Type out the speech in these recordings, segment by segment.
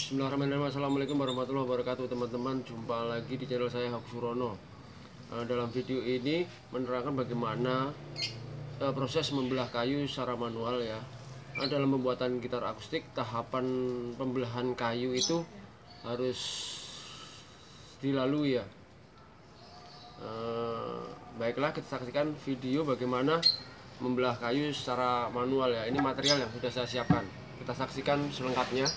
Bismillahirrahmanirrahim. Assalamualaikum warahmatullahi wabarakatuh teman-teman. Jumpa lagi di channel saya Hak Surono. Dalam video ini menerangkan bagaimana proses membelah kayu secara manual ya. Dalam pembuatan gitar akustik, tahapan pembelahan kayu itu harus dilalui ya. Baiklah, kita saksikan video bagaimana membelah kayu secara manual ya. Ini material yang sudah saya siapkan. Kita saksikan selengkapnya.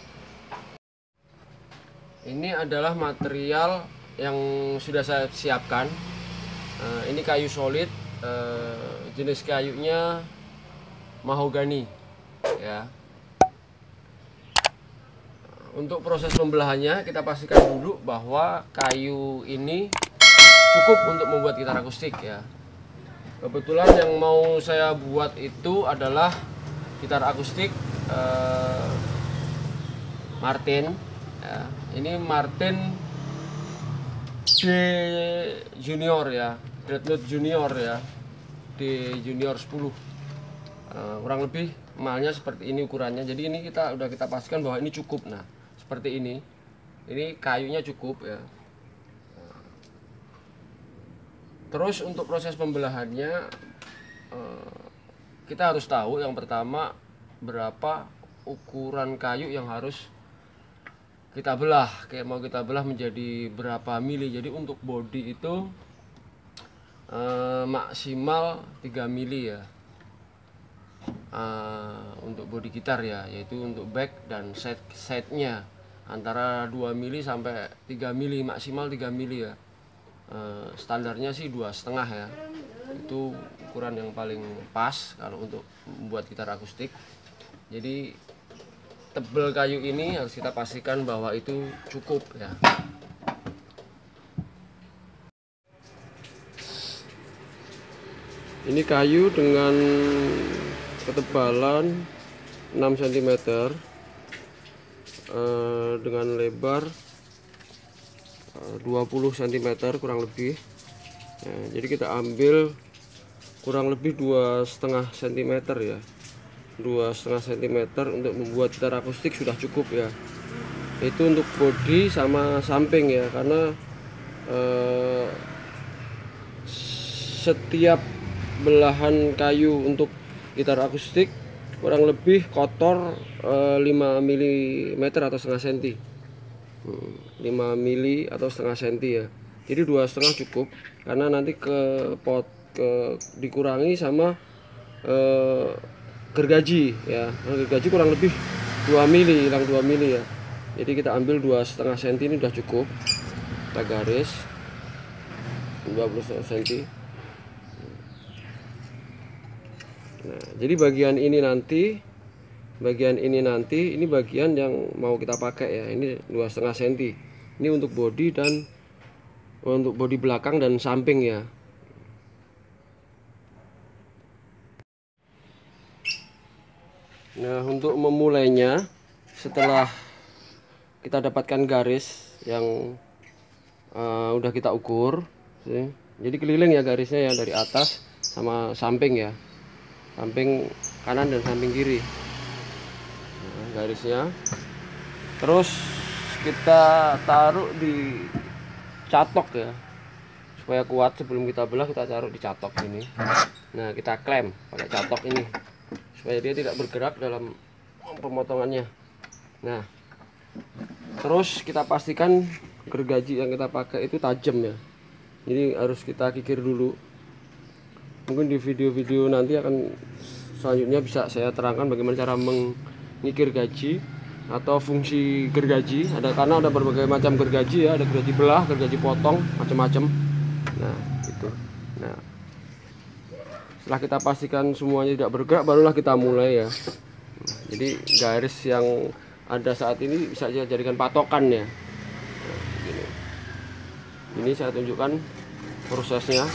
Ini adalah material yang sudah saya siapkan. Ini kayu solid, jenis kayunya mahogani ya. Untuk proses pembelahannya kita pastikan dulu bahwa kayu ini cukup untuk membuat gitar akustik ya. Kebetulan yang mau saya buat itu adalah gitar akustik Martin ya. Ini Martin D Junior ya, Dreadnought Junior ya, D Junior 10. Kurang lebih emalnya seperti ini ukurannya. Jadi ini udah kita pastikan bahwa ini cukup. Nah, seperti ini kayunya cukup ya. Terus untuk proses pembelahannya kita harus tahu yang pertama berapa ukuran kayu yang harus kita belah. Kayak mau kita belah menjadi berapa mili. Jadi untuk body itu maksimal 3 mili ya. Untuk body gitar ya, yaitu untuk back dan side-nya antara 2 mili sampai 3 mili, maksimal 3 mili ya. Standarnya sih 2,5 ya. Itu ukuran yang paling pas kalau untuk membuat gitar akustik. Jadi tebel kayu ini harus kita pastikan bahwa itu cukup ya. Ini kayu dengan ketebalan 6 cm dengan lebar 20 cm kurang lebih ya. Jadi kita ambil kurang lebih 2,5 cm ya, 2,5 cm untuk membuat gitar akustik sudah cukup ya. Itu untuk bodi sama samping ya, karena setiap belahan kayu untuk gitar akustik kurang lebih kotor 5 mm atau setengah senti, 5 mili atau setengah senti ya. Jadi 2,5 cukup, karena nanti dikurangi sama gergaji ya. Gergaji kurang lebih 2 mili, hilang 2 mili ya. Jadi kita ambil 2,5 cm ini udah cukup. Kita garis 20 cm. Nah, jadi bagian ini nanti ini bagian yang mau kita pakai ya. Ini 2,5 cm. Ini untuk bodi dan untuk bodi belakang dan samping ya. Nah, untuk memulainya, setelah kita dapatkan garis yang udah kita ukur, jadi keliling ya garisnya ya, dari atas sama samping ya, samping kanan dan samping kiri. Nah, garisnya terus kita taruh di catok ya, supaya kuat. Sebelum kita belah kita taruh di catok ini. Nah, kita klem pakai catok ini supaya dia tidak bergerak dalam pemotongannya. Nah, terus kita pastikan gergaji yang kita pakai itu tajam ya. Jadi harus kita kikir dulu. Mungkin di video-video nanti akan selanjutnya bisa saya terangkan bagaimana cara mengikir gaji atau fungsi gergaji. Karena ada berbagai macam gergaji ya, ada gergaji belah, gergaji potong, macam-macam. Nah, itu. Nah, setelah kita pastikan semuanya tidak bergerak, barulah kita mulai ya. Jadi garis yang ada saat ini bisa dijadikan patokan ya. Nah, gini. Ini saya tunjukkan prosesnya.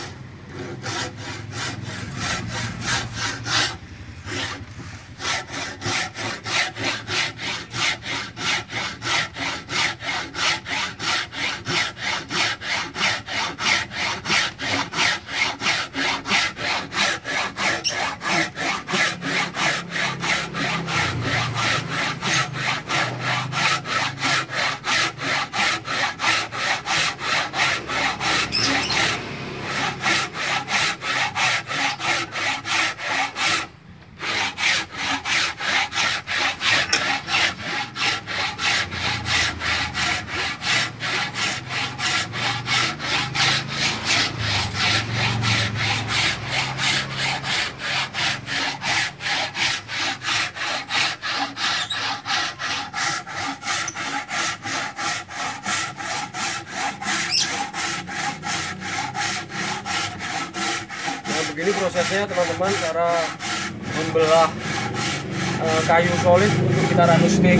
Ini prosesnya teman-teman, cara membelah kayu solid untuk gitar akustik.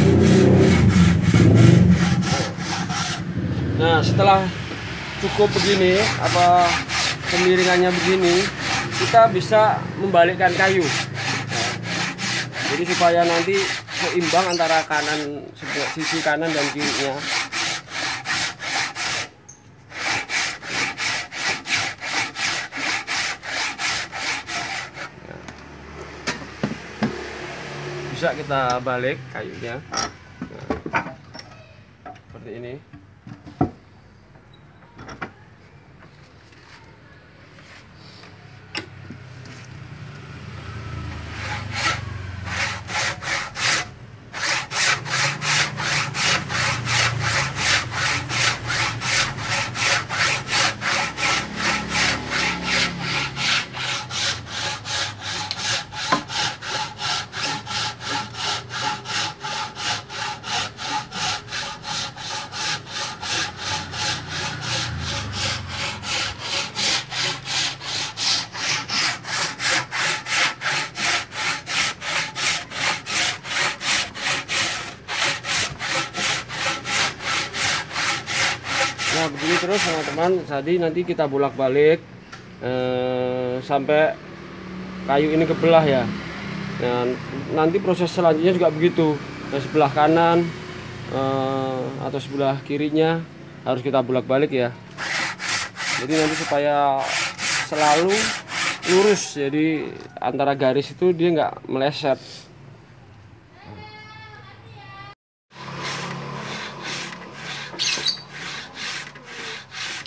Nah, setelah cukup begini, kemiringannya begini, kita bisa membalikkan kayu. Nah, jadi supaya nanti seimbang antara sisi kanan dan kirinya. Bisa kita balik kayunya, nah, seperti ini. Nah, begini terus teman-teman. Jadi nanti kita bolak-balik sampai kayu ini kebelah ya. Nah, nanti proses selanjutnya juga begitu. Nah, sebelah kanan atau sebelah kirinya harus kita bolak-balik ya. Jadi nanti supaya selalu lurus. Jadi antara garis itu dia nggak meleset.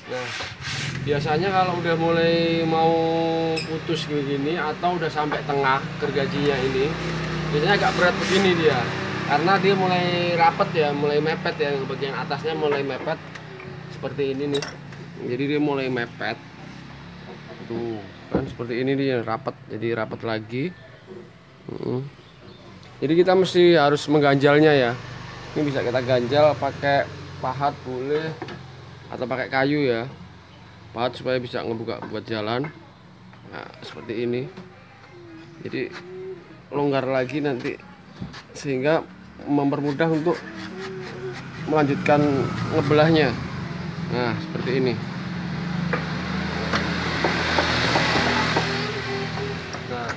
Nah, biasanya kalau udah mulai mau putus begini atau udah sampai tengah gergajinya ini, biasanya agak berat begini dia, karena dia mulai rapet ya, mulai mepet ya, bagian atasnya mulai mepet seperti ini nih. Jadi dia mulai mepet, tuh kan seperti ini dia rapet, jadi rapet lagi. Jadi kita mesti harus mengganjalnya ya. Ini bisa kita ganjal pakai pahat boleh, atau pakai kayu ya, pahat supaya bisa ngebuka buat jalan. Nah, seperti ini, jadi longgar lagi nanti, sehingga mempermudah untuk melanjutkan ngebelahnya. Nah, seperti ini. Nah,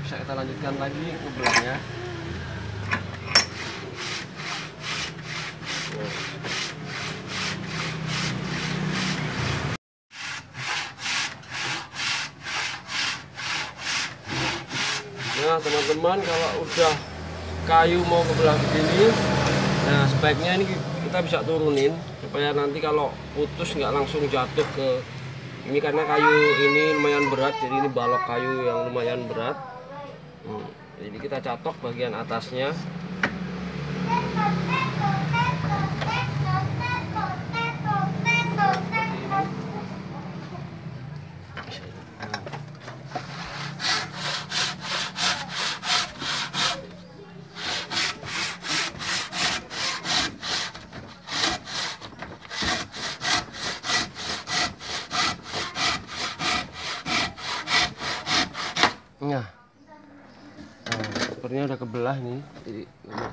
bisa kita lanjutkan lagi ngebelahnya. Nah, teman-teman, kalau udah kayu mau kebelah begini, nah sebaiknya ini kita bisa turunin supaya nanti kalau putus nggak langsung jatuh ke ini, karena kayu ini lumayan berat. Jadi ini balok kayu yang lumayan berat. Jadi kita catok bagian atasnya. Nah, sepertinya udah kebelah nih. Jadi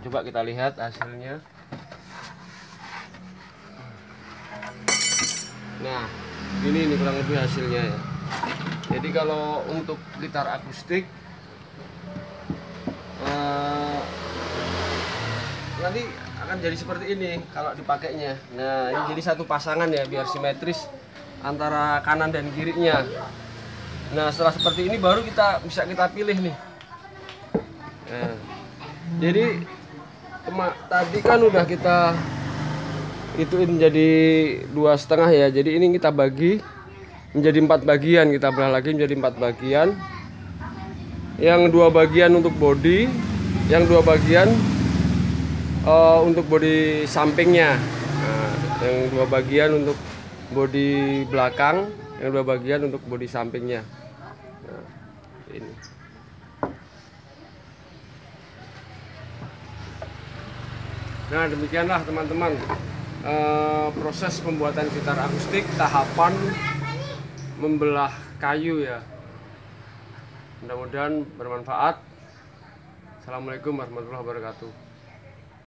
coba kita lihat hasilnya. Nah, ini kurang lebih hasilnya ya. Jadi kalau untuk gitar akustik nanti akan jadi seperti ini kalau dipakainya. Nah, ini jadi satu pasangan ya, biar simetris antara kanan dan kirinya. Nah, setelah seperti ini baru bisa kita pilih nih. Nah, jadi tadi kan udah kita ituin jadi 2,5 ya. Jadi ini kita bagi menjadi 4 bagian, kita belah lagi menjadi 4 bagian. Yang 2 bagian untuk bodi, yang 2 bagian untuk bodi sampingnya. Nah, yang 2 bagian untuk bodi belakang, yang 2 bagian untuk bodi sampingnya. Nah, ini. Nah, demikianlah teman-teman proses pembuatan gitar akustik, tahapan membelah kayu ya. Mudah-mudahan bermanfaat. Assalamualaikum warahmatullahi wabarakatuh.